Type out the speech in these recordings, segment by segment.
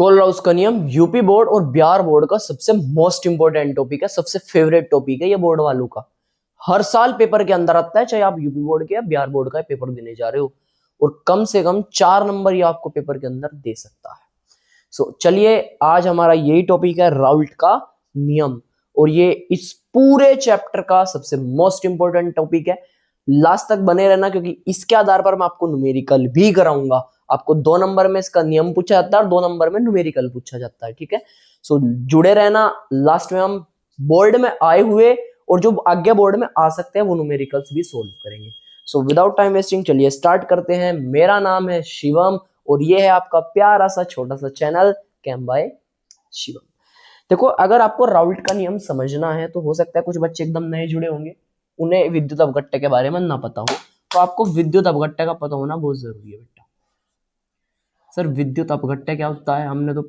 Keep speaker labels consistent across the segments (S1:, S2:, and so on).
S1: Kohlrausch का नियम UP board और बिहार बोर्ड का सबसे मोस्ट इंपोर्टेंट टॉपिक है, सबसे फेवरेट टॉपिक है ये बोर्ड वालों का। हर साल पेपर के अंदर आता है, चाहे आप यूपी बोर्ड के या बिहार बोर्ड का पेपर देने जा रहे हो, और कम से कम 4 नंबर ये आपको पेपर के अंदर दे सकता है। चलिए आज हमारा यही टॉपिक है, राउल्ट का नियम, और ये इस पूरे चैप्टर का सबसे मोस्ट इंपोर्टेंट टॉपिक है। लास्ट तक बने रहना, क्योंकि इसके आधार पर मैं आपको न्यूमेरिकल भी कराऊंगा। आपको 2 नंबर में इसका नियम पूछा जाता है और 2 नंबर में न्यूमेरिकल पूछा जाता है, ठीक है। जुड़े रहना। लास्ट में हम बोर्ड में आए हुए और जो आगे बोर्ड में आ सकते हैं वो न्यूमेरिकल्स भी सोल्व करेंगे। विदाउट टाइम वेस्टिंग चलिए स्टार्ट करते हैं। मेरा नाम है शिवम और ये है आपका प्यारा सा छोटा सा चैनल कैम बाय शिवम। देखो, अगर आपको राउल्ट का नियम समझना है तो हो सकता है कुछ बच्चे एकदम नए जुड़े होंगे, उन्हें विद्युत अपघट्य के बारे में ना पता हो, तो आपको विद्युत अपघट्य का पता होना बहुत जरूरी है बेटा। सर विद्युत अपघट्य क्या होता है, हमने तो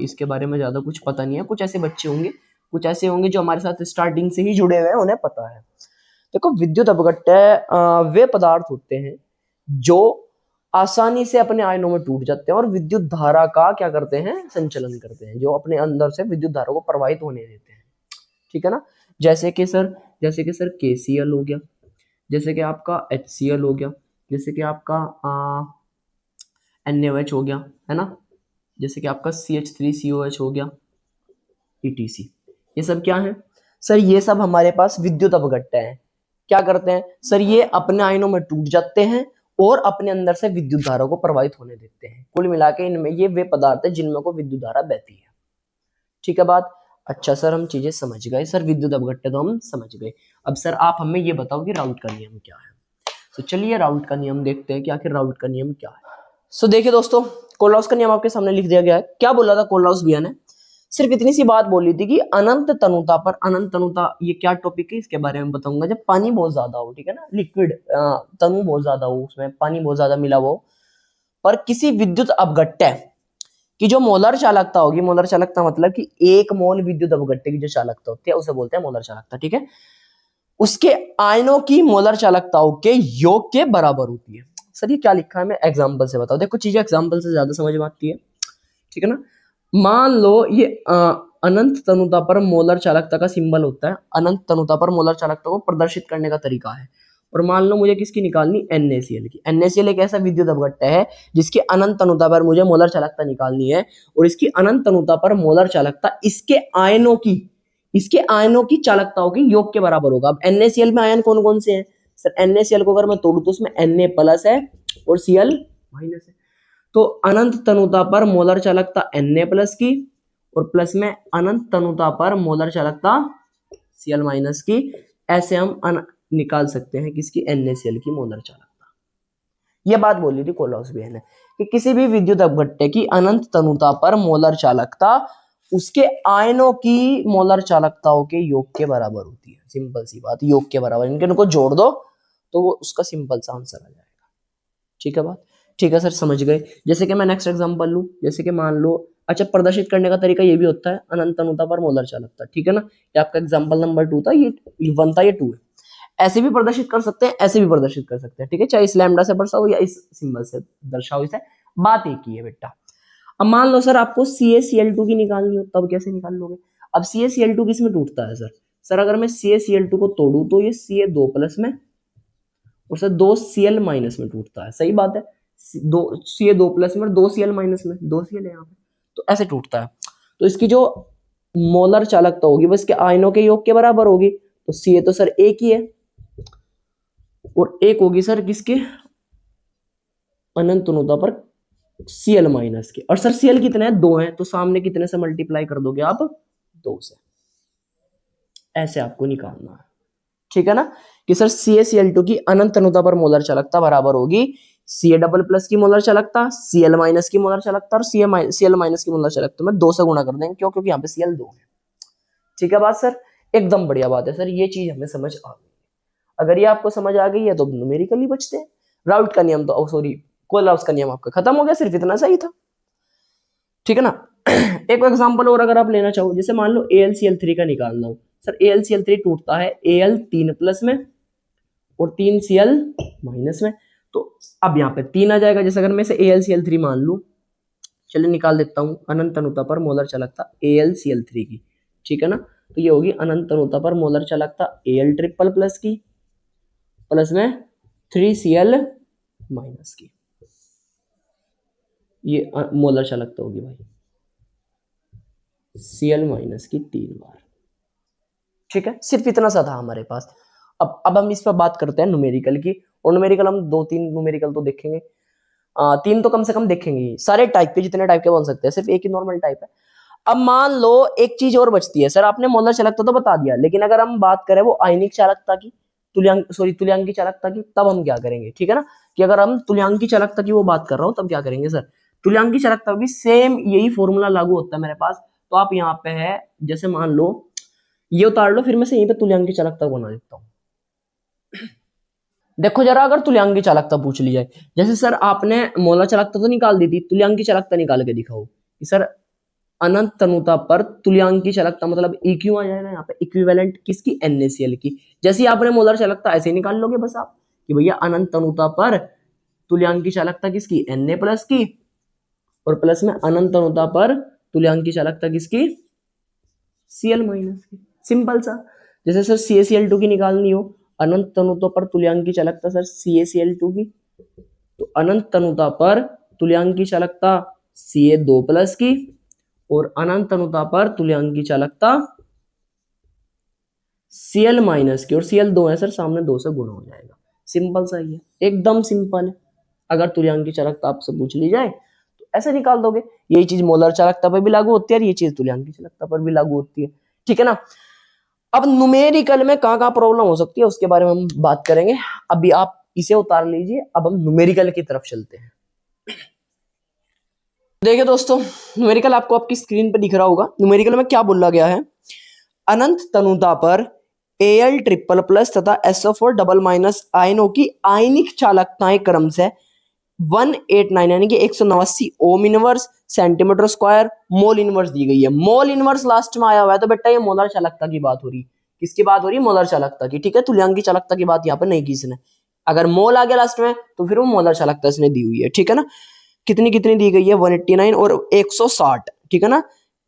S1: इसके बारे में ज्यादा कुछ पता नहीं है। कुछ ऐसे बच्चे होंगे, कुछ ऐसे होंगे जो हमारे साथ स्टार्टिंग से ही जुड़े हुए हैं, उन्हें पता है। देखो, विद्युत अपघट्य वे पदार्थ होते हैं जो आसानी से अपने आयनों में टूट जाते हैं और विद्युत धारा का क्या करते हैं, संचलन करते हैं, जो अपने अंदर से विद्युत धारा को प्रवाहित होने देते हैं, ठीक है ना। जैसे कि सर KCl हो गया, जैसे कि आपका HCl हो गया, जैसे कि आपका NaOH हो गया, है ना, जैसे कि आपका CH3COH हो गया, ETC। ये सब क्या है सर, ये सब हमारे पास विद्युत अपघट्य है। क्या करते हैं सर, ये अपने आयनों में टूट जाते हैं और अपने अंदर से विद्युत धारा को प्रवाहित होने देते हैं। कुल मिला के इनमें ये वे पदार्थ है जिनमें को विद्युत धारा बहती है, ठीक है बात। अच्छा सर, हम चीजें समझ गए, सर विद्युत अपघट्य तो हम समझ गए। अब सर आप हमें ये बताओ कि राउल्ट का नियम क्या है। तो चलिए राउल्ट का नियम देखते हैं कि आखिर राउल्ट का नियम क्या है। देखिए दोस्तों, कोलराउस का नियम आपके सामने लिख दिया गया है। क्या बोला था कोलराउस भैया ने, सिर्फ इतनी सी बात बोली थी कि अनंत तनुता पर, अनंत तनुता ये क्या टॉपिक है इसके बारे में बताऊंगा। जब पानी बहुत ज्यादा हो, ठीक है ना, लिक्विड तनु बहुत ज्यादा हो, उसमें पानी बहुत ज्यादा मिला हो, पर किसी विद्युत अपघट्य की जो मोलर चालकता होगी, मोलर चालकता मतलब कि 1 मोल विद्युत अपघट्य की जो चालकता होती है उसे बोलते हैं मोलर चालकता, ठीक है। उसके आयनों की मोलर चालकताओं के योग के बराबर होती है। सर ये क्या लिखा है, मैं एग्जाम्पल से बताऊं। देखो, चीजें एग्जाम्पल से ज्यादा समझ में आती है, ठीक है ना। मान लो ये अनंत तनुता पर मोलर चालकता का सिंबल होता है। अनंत तनुता पर मोलर चालकता को प्रदर्शित करने का तरीका है। और मान लो मुझे किसकी निकालनी, NaCl की। NaCl एक ऐसा विद्युत अपघट्य है जिसकी अनंत तनुता पर मुझे मोलर चालकता निकालनी है, और इसकी अनंत तनुता पर मोलर चालकता इसके आयनों की चालकताओं के योग के बराबर होगा। अब NaCl में आयन कौन कौन से हैं सर, NaCl को अगर मैं तोड़ू तो उसमें Na+ है और Cl- है। तो अनंत तनुता पर मोलर चालकता Na+ की, और प्लस में अनंत तनुता पर मोलर चालकता Cl- की। ऐसे हम निकाल सकते हैं किसकी, NaCl की मोलर चालकता। यह बात बोली थी कोलराउस भैया ने कि किसी भी विद्युत अपघट्य की अनंत तनुता पर मोलर चालकता उसके आयनों की मोलर चालकताओं के योग के बराबर होती है। सिंपल सी बात, योग के बराबर, इनको जोड़ दो तो वो उसका सिंपल सा आंसर आ जाएगा, ठीक है बात। ठीक है सर, समझ गए। जैसे कि मैं नेक्स्ट एग्जांपल लूं, जैसे कि मान लो, अच्छा प्रदर्शित करने का तरीका ये भी होता है अनंत तनुता पर मोलर चालकता, ठीक है ना। ये आपका एग्जांपल नंबर 2 था, ये 1 था, ये 2 है। ऐसे भी प्रदर्शित कर सकते हैं, ऐसे भी प्रदर्शित कर सकते हैं, ठीक है, चाहे इस लैम्डा से दर्शाओ या इस सिंबल से दर्शाओ, इसे बात एक ही है बेटा। अब मान लो सर आपको CaCl2 की निकालनी हो, तब कैसे निकाल लोगे। अब CaCl2 किसमें टूटता है सर अगर मैं CaCl2 को तोड़ू तो ये Ca2+ में और सर 2Cl- में टूटता है। सही बात है, दो Ca2+ में और 2Cl- में, 2Cl है यहाँ पे, तो ऐसे टूटता है। तो इसकी जो मोलर चालकता होगी वो इसके आयनों के योग के बराबर होगी। तो Ca तो सर एक ही है, और एक होगी सर किसके, अनंत तनुता पर Cl- के। और सर Cl कितने हैं, 2 हैं, तो सामने कितने से मल्टीप्लाई कर दोगे आप, 2 से। ऐसे आपको निकालना है, ठीक है ना, कि सर CaCl2 की अनंत तनुता पर मोलर चालकता बराबर होगी Ca++ की मोलर चालकता, Cl- की मोलर चालकता और Cl- की मोलर चालकता में 2 से गुणा कर देंगे, क्यों, क्योंकि यहाँ पे Cl 2 है, ठीक है बात सर। एकदम बढ़िया बात है सर, ये चीज हमें समझ आ गई। अगर ये आपको समझ आ गई है तो न्यूमेरिकली बचते हैं। राउल्ट का नियम तो सॉरी कोलराउस का नियम आपका खत्म हो गया, सिर्फ इतना सही था, ठीक है ना। एक एग्जांपल और अगर आप लेना चाहो, जैसे मान लो AlCl3 का निकालना हो। सर AlCl3 टूटता है Al3+ में और 3Cl- में। तो अब यहाँ पे 3 आ जाएगा। जैसे अगर मैं इसे AlCl3 मान लूं चलिए निकाल देता हूँ अनंत अनुता पर मोलर चालकता AlCl3 की, ठीक है ना। तो ये होगी अनंत अनुता पर मोलर चालकता Al ट्रिपल प्लस की प्लस में 3Cl माइनस की, ये मोलर चालकता होगी भाई Cl माइनस की 3 बार, ठीक है। सिर्फ इतना सा था हमारे पास। अब हम इस पर बात करते हैं न्यूमेरिकल की, और न्यूमेरिकल हम 2-3 न्यूमेरिकल तो देखेंगे, 3 तो कम से कम देखेंगे ही। सारे टाइप के जितने टाइप के बन सकते हैं, सिर्फ एक ही नॉर्मल टाइप है। अब मान लो एक चीज और बचती है सर, आपने मोलर चालकता तो बता दिया, लेकिन अगर हम बात करें वो आयनिक चालकता की, तुल्यांकी चालकता की, तब हम क्या करेंगे, ठीक है ना। कि अगर हम तुल्यांकी चालकता की वो बात कर रहा हूं तब क्या करेंगे सर, तुल्यांकी चालकता भी सेम यही फॉर्मूला लागू होता है मेरे पास। तो आप यहाँ पे है, जैसे मान लो ये उतार लो, फिर मैं से यहीं पे तुल्यांकी चालकता बना देता हूँ। देखो जरा, अगर तुल्यांकी चालकता पूछ ली जाए, जैसे सर आपने मोलर चालकता तो निकाल दी थी, तुल्यांकी चालकता निकाल के दिखाओ कि सर अनंत तनुता पर तुल्यांकी चालकता, मतलब EQ आ जाएगा यहाँ पे, इक्विवेलेंट किसकी, NaCl की। जैसे ही आपने मोलर चालकता ऐसे ही निकाल लोगे बस आप, कि भैया अनंत तनुता पर तुल्यांकी चालकता किसकी, Na प्लस की, और प्लस में अनंत तनुता पर तुल्यांकी चालकता किसकी, Cl माइनस की। सिंपल सा। जैसे सर CaCl2 की निकालनी हो, अनंत तनुता पर तुल्यांकी चालकता सर CaCl2 की, तो अनंत तनुता पर तुल्यांकी चालकता Ca2 प्लस की, और अनंत अनुता पर तुल्यांकी चालकता Cl माइनस की, और Cl 2 है सर, सामने 2 से गुणा हो जाएगा। सिंपल सा ही है, एकदम सिंपल है। अगर तुल्यांकी चालकता आपसे पूछ ली जाए तो ऐसे निकाल दोगे। यही चीज मोलर चालकता पर भी लागू होती है और ये चीज तुल्यांकी चालकता पर भी लागू होती है, ठीक है ना। अब न्यूमेरिकल में कहाँ कहाँ प्रॉब्लम हो सकती है उसके बारे में हम बात करेंगे। अभी आप इसे उतार लीजिए, अब हम न्यूमेरिकल की तरफ चलते हैं। देखिए दोस्तों, न्यूमेरिकल आपको आपकी स्क्रीन पर दिख रहा होगा। न्यूमेरिकल में क्या बोला गया है, अनंत तनुता पर Al ट्रिपल प्लस तथा SO4 डबल माइनस आयनों की आयनिक चालकताएं क्रम से 189 यानी कि 189 ohm inverse centimetre square mole inverse दी गई है। मोल इनवर्स लास्ट में आया हुआ है तो बेटा ये मोलर चालकता की बात हो रही, किसकी बात हो रही, मोलर चालकता की, ठीक है। तुल्यांकी चालकता की बात यहाँ पे नहीं की इसने। अगर मोल आ गया लास्ट में तो फिर वो मोलर चालकता इसने दी हुई है, ठीक है ना। कितनी कितनी दी गई है, 189 और 160, ठीक है ना।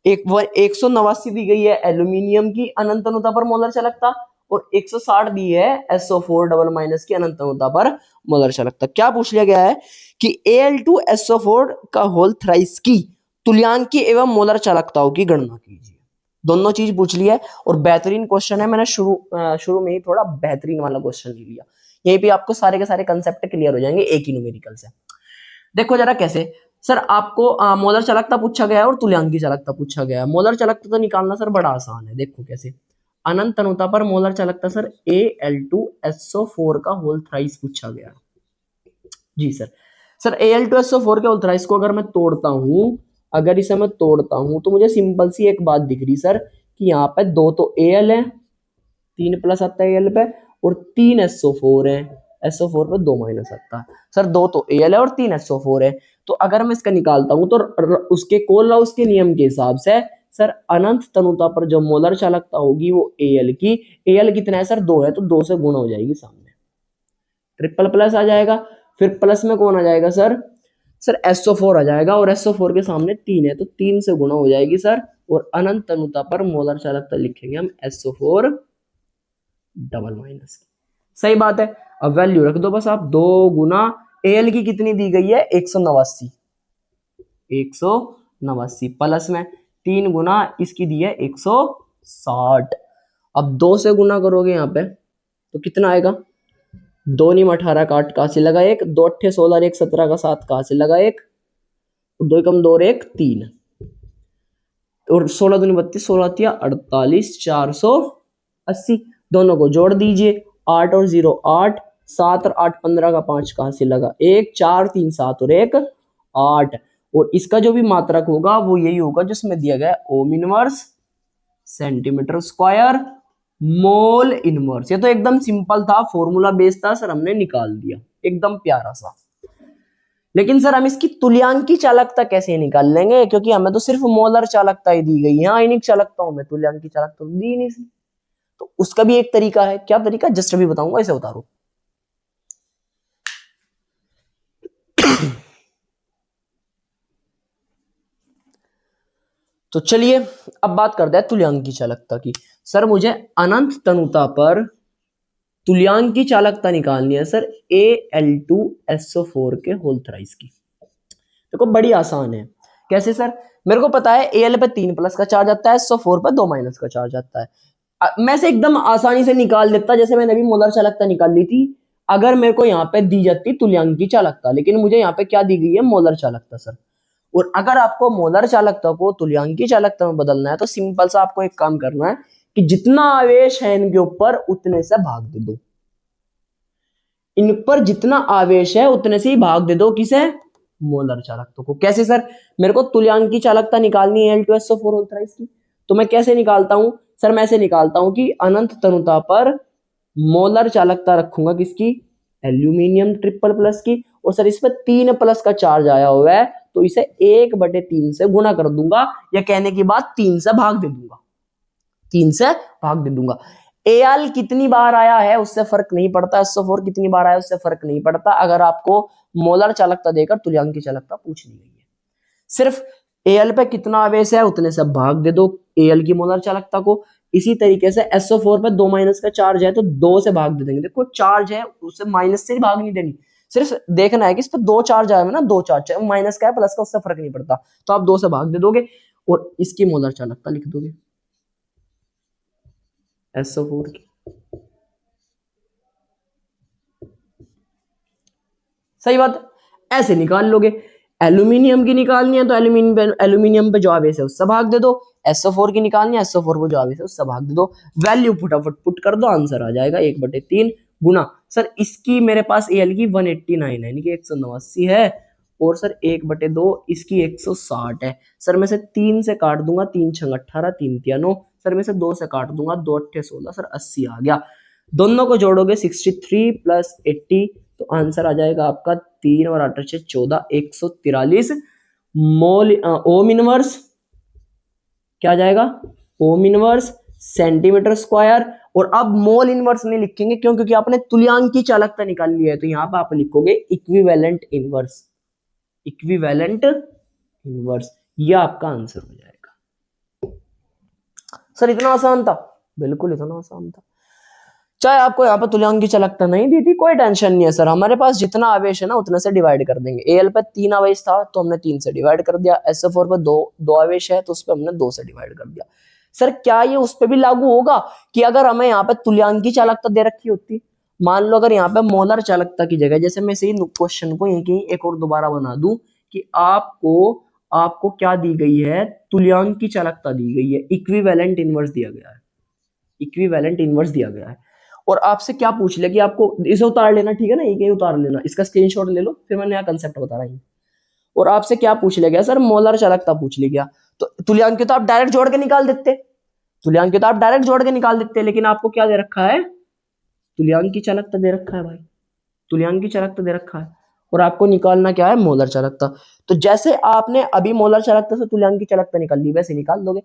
S1: 189 दी गई है एल्यूमिनियम की अनंत अनुता पर मोलर चालकता, और 160 दी है SO4 डबल माइनस की अनंत अनुता पर मोलर चालकता। क्या पूछ लिया गया है कि Al2SO4 का होल थ्राइस की तुल्यांकी एवं मोलर चालकताओं की गणना कीजिए। दोनों चीज पूछ लिया है और बेहतरीन क्वेश्चन है। मैंने शुरू में ही थोड़ा बेहतरीन वाला क्वेश्चन ले लिया, यहीं पे आपको सारे के सारे कंसेप्ट क्लियर हो जाएंगे एक ही न्यूमेरिकल से। देखो जरा कैसे सर, आपको मोलर चालकता पूछा गया है और तुल्यांकी चालकता पूछा गया है। मोलर चालकता तो निकालना सर बड़ा आसान है, देखो कैसे। अनंत अनुता पर मोलर चालकता सर Al2SO4 का होल थ्राइस पूछा गया जी सर। सर Al2SO4 के होल थ्राइस को अगर मैं तोड़ता हूं, अगर इसे मैं तोड़ता हूं तो मुझे सिंपल सी एक बात दिख रही सर, कि यहाँ पे 2 तो Al है, 3 प्लस आता है Al पे, और 3 SO4 है, SO4 पे 2 माइनस आता है। सर 2 तो Al है और 3 SO4 है, तो अगर मैं इसका निकालता हूं तो उसके कोलराउस के नियम के हिसाब से सर अनंत तनुता पर जो मोलर चालकता होगी वो Al की, Al कितना है सर, 2 है, तो 2 से गुणा हो जाएगी, सामने ट्रिपल प्लस आ जाएगा, फिर प्लस में कौन आ जाएगा सर, सर SO4 आ जाएगा, और SO4 के सामने 3 है तो 3 से गुणा हो जाएगी सर, और अनंत तनुता पर मोलर चालकता लिखेंगे हम SO4 डबल माइनस। सही बात है। अब वैल्यू रख दो बस आप, 2 गुना Al की कितनी दी गई है, 189, 189 प्लस में 3 गुना इसकी दी है 160। अब 2 से गुना करोगे यहाँ पे तो कितना आएगा, 2 नीम 18 का 8 कहाँ से लगा एक, 2 अट्ठे 16 और 1 17 का 7 कहाँ से लगा एक, 2 कम 2 और 1 3, और 16 दूनी 32, 16 48, 480। दोनों को जोड़ दीजिए, 8 और 0 8, 7 और 8 15 का 5 कहाँ से लगा एक, 4 3 7 और 1 8, और इसका जो भी मात्रक होगा वो यही होगा जिसमें दिया गया ओम inverse centimetre square mole inverse. ये तो एकदम सिंपल था, फॉर्मूला बेस्ड था सर, हमने निकाल दिया, एकदम प्यारा सा। लेकिन सर हम इसकी तुल्यांकी चालकता कैसे निकाल लेंगे, क्योंकि हमें तो सिर्फ मोलर चालकता ही दी गई है, आयनिक चालकताओं में तुल्यांकी चालकता तो दी नहीं सी। तो उसका भी एक तरीका है, क्या तरीका, जस्ट अभी बताऊंगा, इसे उतारो। तो चलिए अब बात करते हैं तुल्यांक की चालकता की। सर मुझे अनंत तनुता पर तुल्यांक की चालकता निकालनी है सर Al2SO4 के होल थ्राइस की। देखो बड़ी आसान है। कैसे सर? मेरे को पता है Al पे 3 प्लस का चार्ज आता है, SO4 पर 2 माइनस का चार्ज आता है। मैं से एकदम आसानी से निकाल देता, जैसे मैंने अभी मोलर चालकता निकाल ली थी, अगर मेरे को यहाँ पे दी जाती तुल्यांक की चालकता, लेकिन मुझे यहाँ पे क्या दी गई है? मोलर चालकता सर। और अगर आपको मोलर चालकता को तुल्यांक की चालकता में बदलना है तो सिंपल सा आपको एक काम करना है कि जितना आवेश है इनके ऊपर उतने से भाग दे दो। इन पर जितना आवेश है उतने से ही भाग दे दो, किसे? मोलर चालकता को। कैसे सर? मेरे को तुल्यांक की चालकता निकालनी है Al2SO4 होल थ्राइस की, तो मैं कैसे निकालता हूं सर? मैं ऐसे निकालता हूं कि अनंत तनुता पर मोलर चालकता रखूंगा किसकी? एल्यूमिनियम ट्रिपल प्लस की। और सर इस पर 3 प्लस का चार्ज आया हुआ है, तो इसे 1/3 से गुणा कर दूंगा, या कहने की बात 3 से भाग दे दूंगा। 3 से भाग दे दूंगा। Al कितनी बार आया है उससे फर्क नहीं पड़ता, SO4 कितनी बार आया उससे फर्क नहीं पड़ता, अगर आपको मोलर चालकता देकर तुल्यांक की चालकता पूछ ली गई है। सिर्फ Al पे कितना आवेश है उतने से भाग दे दो Al की मोलर चालकता को। इसी तरीके से SO4 पे 2 माइनस का चार्ज है तो 2 से भाग दे देंगे। देखो चार्ज है उसे माइनस से ही भाग नहीं देनी, सिर्फ देखना है कि इस पे 2 चार्ज आए ना, 2 चार्ज चाहे माइनस का है प्लस का, उससे फर्क नहीं पड़ता, तो आप 2 से भाग दे दोगे और इसकी मोलर चालकता लिख दोगे SO4 की। सही बात है, ऐसे निकाल लोगे। एल्यूमिनियम की निकालनी है तो एल्यूमिनियम पे जो आवेश है उससे भाग दे दो। SO4 की निकालनी है, SO4 पे जो आवेश है उससे भाग दे दो। वैल्यू फटाफट पुट कर दो, आंसर आ जाएगा 1/3 गुना। सर इसकी मेरे पास Al की 189 है, यानी कि 189 है, और सर 1/2 इसकी 160 है। सर मैं से 3 से काट दूंगा, 3 छंग 18, 3 तिया 9। सर मैं से 2 से काट दूंगा, 2 अट्ठे 16, सर 80 आ गया। दोनों को जोड़ोगे 63 प्लस 80, तो आंसर आ जाएगा आपका 3 और 8 से 14, 143 मोल ओम इनवर्स। क्या आ जाएगा? ओम इनवर्स सेंटीमीटर स्क्वायर। और अब मोल इनवर्स नहीं लिखेंगे, क्यों? क्योंकि आपने तुल्यांक की चालकता निकाल ली है, तो यहां पर आप लिखोगे इक्विवेलेंट इनवर्स। इक्विवेलेंट इनवर्स, ये आपका आंसर हो जाएगा। सर इतना आसान था? बिल्कुल इतना आसान था। चाहे आपको यहाँ पर तुल्यांक की चालकता नहीं दी थी, कोई टेंशन नहीं है सर, हमारे पास जितना आवेश है ना उतने से डिवाइड कर देंगे। Al पे 3 आवेश था तो हमने 3 से डिवाइड कर दिया, SO4 पे दो आवेश है तो उस पर हमने 2 से डिवाइड कर दिया। सर क्या ये उस पर भी लागू होगा कि अगर हमें यहाँ पे तुल्यांक की चालकता दे रखी होती? मान लो अगर यहाँ पे मोलर चालकता की जगह, जैसे मैं इसी क्वेश्चन को यहीं एक और दोबारा बना दूं कि आपको आपको क्या दी गई है? तुल्यांक की चालकता दी गई है, इक्विवेलेंट इनवर्स दिया गया है, इक्विवेलेंट इनवर्स दिया गया है, और आपसे क्या पूछ लिया कि आपको इसे उतार लेना, ठीक है ना, ये उतार लेना, इसका स्क्रीनशॉट ले लो, फिर मैं नया कंसेप्ट बता रहा हूँ। और आपसे क्या पूछ लिया गया? सर मोलर चालकता पूछ लिया गया, तो तुल्यांक तो आप डायरेक्ट जोड़ के निकाल देते, तुल्यांक तो आप डायरेक्ट जोड़ के निकाल देते, लेकिन आपको क्या दे रखा है? तुल्यांक की चालकता दे रखा है भाई, तुल्यांक की चालकता दे रखा है, और आपको निकालना क्या है? मोलर चालकता। तो जैसे आपने अभी मोलर चालकता से तुल्यांक की चालकता निकाल ली, वैसे निकाल दोगे।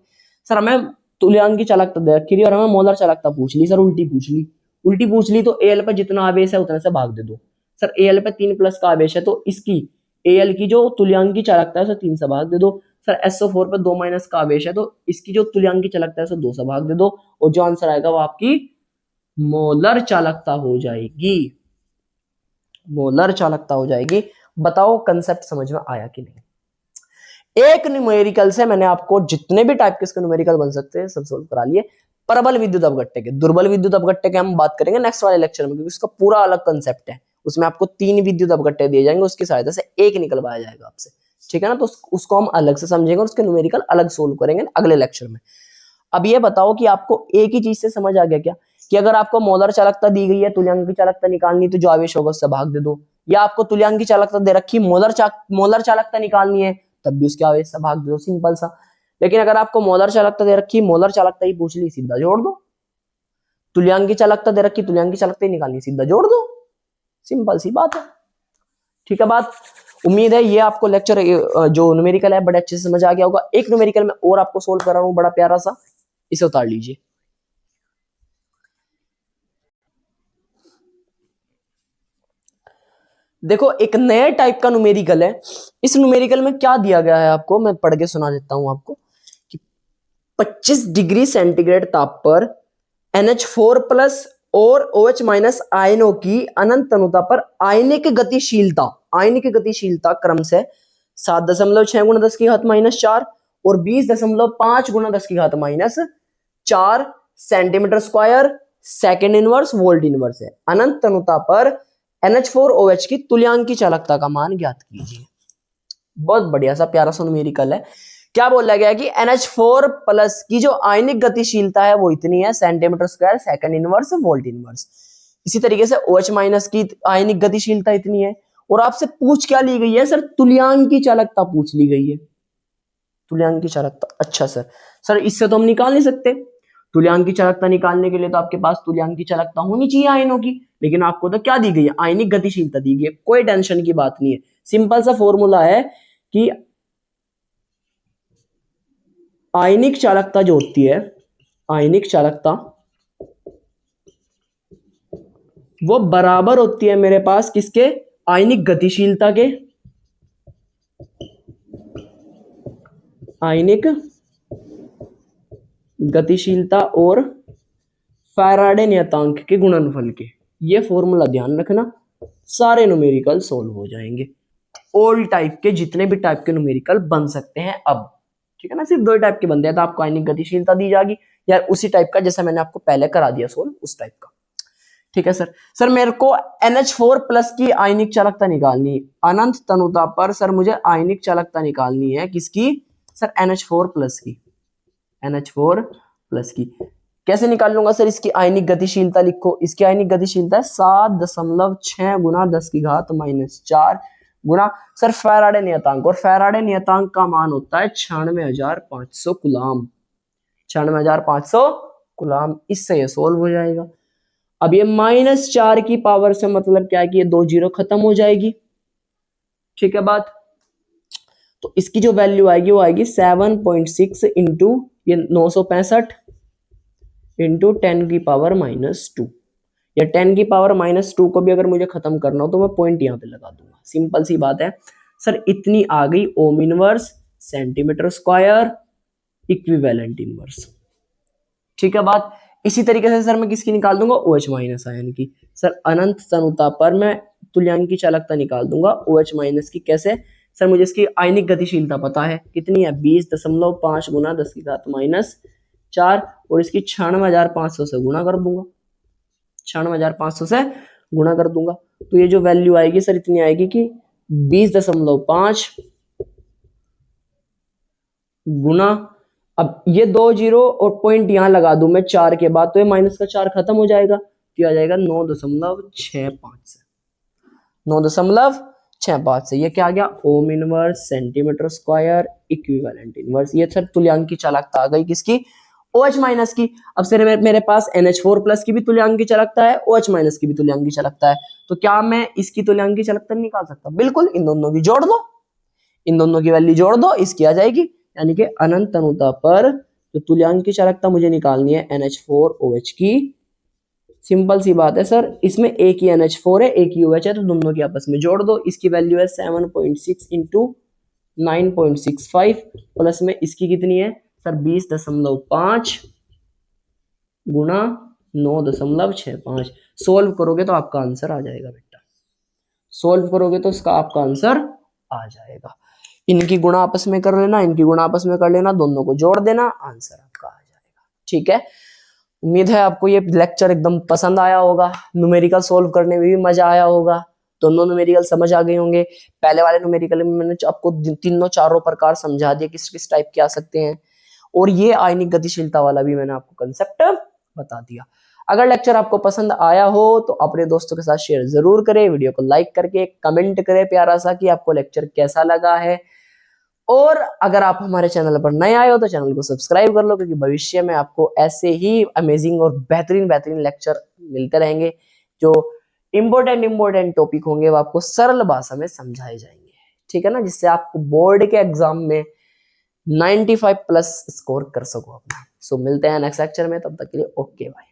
S1: सर हमें तुल्यांक की चालकता दे रखी थी और हमें मोलर चालकता पूछ ली, सर उल्टी पूछ ली। उल्टी पूछ ली तो Al पर जितना आवेश है उतने से भाग दे दो। सर Al पे 3 प्लस का आवेश है तो इसकी Al की जो तुल्यांक की चालकता है उसे 3 से भाग दे दो। सर SO4 पे 2 माइनस का आवेश है तो इसकी जो तुल्यांक की चालकता है उसे 2 से भाग दे दो, और जो आंसर आएगा वो आपकी मोलर चालकता हो जाएगी। मोलर चालकता हो जाएगी। बताओ कंसेप्ट समझ में आया कि नहीं? एक न्यूमेरिकल से मैंने आपको जितने भी टाइप के इसके न्यूमेरिकल बन सकते हैं सब सोल्व करा लिए। प्रबल विद्युत अपघट्य के, दुर्बल विद्युत अपघट्य के हम बात करेंगे नेक्स्ट वाले लेक्चर में, क्योंकि उसका पूरा अलग कंसेप्ट है। उसमें आपको 3 विद्युत अपघट्य दिए जाएंगे, उसकी सहायता से एक निकलवाया जाएगा आपसे, ठीक है ना? तो उसको हम अलग से समझेंगे और उसके न्यूमेरिकल अलग सोल्व करेंगे अगले लेक्चर में। अब ये बताओ कि आपको एक ही चीज से समझ आ गया क्या कि अगर आपको मोलर चालकता दी गई है, तुल्यांक की चालकता निकालनी, तो जो आवेश होगा उससे भाग दे दो, या आपको तुल्यांक की चालकता दे रखी, मोलर चालकता निकालनी है, तब भी उसके आवेश से भाग दे दो, सिंपल सा। लेकिन अगर आपको मोलर चालकता दे रखी, मोलर चालकता ही पूछ ली, सीधा जोड़ दो। तुल्यांक की चालकता दे रखी, तुल्यांक की चालकता ही निकालनी, सीधा जोड़ दो, सिंपल सी बात है। ठीक है बात? उम्मीद है ये आपको लेक्चर जो न्यूमेरिकल है बड़े अच्छे से समझ आ गया होगा। एक न्यूमेरिकल में और आपको सोल्व कर रहा हूं, बड़ा प्यारा सा, इसे उतार लीजिए। देखो एक नए टाइप का न्यूमेरिकल है। इस न्यूमेरिकल में क्या दिया गया है आपको, मैं पढ़ के सुना देता हूं आपको कि 25 डिग्री सेंटीग्रेड ताप पर NH4 प्लस और OH माइनस आयनों की अनंत तनुता पर आयनिक गतिशीलता क्रम से 7.6 गुणा 10 की घात माइनस 4 और 20.5 गुणा 10 की घात minus 4 centimetre square second inverse volt inverse है। अनंत तनुता पर NH4OH की तुल्यांकी चालकता का मान ज्ञात कीजिए। बहुत बढ़िया सा प्यारा सा न्यूमेरिकल है। क्या बोला गया कि NH4 प्लस की जो आयनिक गतिशीलता है वो इतनी है centimetre square second inverse volt inverse. इसी तरीके से OH माइनस की आयनिक गतिशीलता इतनी है और आपसे पूछ क्या ली गई है सर, तुल्यांकी चालकता पूछ ली गई है। तुल्यांकी चालकता, अच्छा सर इससे तो हम निकाल नहीं सकते। तुल्यांकी चालकता निकालने के लिए तो आपके पास तुल्यांकी चालकता होनी चाहिए आयनों की, लेकिन आपको तो क्या दी गई है, आयनिक गतिशीलता दी गई है। कोई टेंशन की बात नहीं है, सिंपल सा फॉर्मूला है कि आयनिक चालकता जो होती है, आयनिक चालकता वो बराबर होती है मेरे पास किसके, आयनिक गतिशीलता के, आयनिक गतिशीलता और फैराडे नियतांक के गुणनफल के। ये फॉर्मूला ध्यान रखना, सारे न्यूमेरिकल सोल्व हो जाएंगे। ऑल टाइप के जितने भी टाइप के न्यूमेरिकल बन सकते हैं अब, ठीक है ना, सिर्फ 2 टाइप के बनते हैं, तो आपको आयनिक गतिशीलता दी जाएगी या उसी टाइप का जैसा मैंने आपको पहले करा दिया सोल्व, उस टाइप का। ठीक है सर मेरे को NH4 प्लस की आयनिक चालकता निकालनी है अनंत तनुता पर। सर मुझे आयनिक चालकता निकालनी है किसकी, सर NH4 प्लस की, NH4 प्लस की। कैसे निकाल लूंगा सर, इसकी आयनिक गतिशीलता लिखो, इसकी आयनिक गतिशीलता 7.6 गुना 10 की घात माइनस 4 गुना सर फैराडे नियतांक, और फैराडे नियतांक का मान होता है 96,500 कूलाम, 96,500 कूलाम। इससे ये सोल्व हो जाएगा। अब ये -4 की पावर से मतलब क्या है कि ये 2 जीरो खत्म हो जाएगी, ठीक है बात। तो इसकी जो वैल्यू आएगी वो आएगी 7.6 इंटू ये 965 इंटू 10 की पावर -2, या 10 की पावर -2 को भी अगर मुझे खत्म करना हो तो मैं पॉइंट यहाँ पे लगा दूंगा, सिंपल सी बात है सर। इतनी आ गई ओम inverse centimetre square equivalent inverse, ठीक है बात। इसी तरीके से सर मैं किसकी निकाल दूंगा, OH माइनस आयन की। सर अनंत तनुता पर मैं तुल्यांकी चालकता निकाल दूंगा OH माइनस की। कैसे सर, मुझे इसकी आयनिक गतिशीलता पता है कितनी है, 20.5 गुना 10 की घात -4 और इसकी 96,500 से गुणा कर दूंगा, 96,500 से गुणा कर दूंगा। तो ये जो वैल्यू आएगी सर इतनी आएगी कि 20.5 गुना, अब ये 2 जीरो और पॉइंट यहां लगा दूं मैं 4 के बाद, तो ये माइनस का 4 खत्म हो जाएगा, तो आ जाएगा 9.65 से, 9.65 से। ये क्या आ गया, ओम inverse centimetre square equivalent inverse. ये सर तुल्यांकी चालकता आ गई किसकी, OH माइनस की। अब सर मेरे पास NH4 प्लस की भी तुल्यांकी चालकता है, OH माइनस की भी तुल्यांकी चालकता है, तो क्या मैं इसकी तुल्यांकी चालकता निकाल सकता हूं, बिल्कुल। इन दोनों की जोड़ दो, इन दोनों की वैल्यू जोड़ दो, इसकी आ जाएगी। यानी कि अनंत तनुता पर जो तुल्यांकी चालकता मुझे निकालनी है NH4OH की, सिंपल सी बात है सर, इसमें एक ही NH4 है एक ही OH है, तो दोनों की आपस में जोड़ दो। इसकी वैल्यू है 7.6 इंटू 9.65 प्लस में इसकी कितनी है सर 20.5 गुणा 9.65। सोल्व करोगे तो आपका आंसर आ जाएगा बेटा, सोल्व करोगे तो इसका आपका आंसर आ जाएगा। इनकी गुणा आपस में कर लेना, इनकी गुणा आपस में कर लेना, दोनों को जोड़ देना, आंसर आपका आ जाएगा, ठीक है। उम्मीद है आपको ये लेक्चर एकदम पसंद आया होगा, न्यूमेरिकल सोल्व करने में भी मजा आया होगा, दोनों न्यूमेरिकल समझ आ गए होंगे। पहले वाले न्यूमेरिकल में मैंने आपको तीनों चारों प्रकार समझा दिए किस किस टाइप के आ सकते हैं, और ये आयनिक गतिशीलता वाला भी मैंने आपको कंसेप्ट बता दिया। अगर लेक्चर आपको पसंद आया हो तो अपने दोस्तों के साथ शेयर जरूर करें, वीडियो को लाइक करके कमेंट करें प्यारा सा कि आपको लेक्चर कैसा लगा है। और अगर आप हमारे चैनल पर नए आए हो तो चैनल को सब्सक्राइब कर लो, क्योंकि भविष्य में आपको ऐसे ही अमेजिंग और बेहतरीन लेक्चर मिलते रहेंगे। जो इंपॉर्टेंट टॉपिक होंगे वो आपको सरल भाषा में समझाए जाएंगे, ठीक है ना, जिससे आपको बोर्ड के एग्जाम में 95 प्लस स्कोर कर सको अपना। सो मिलते हैं नेक्स्ट लेक्चर में, तब तक के लिए ओके बाय।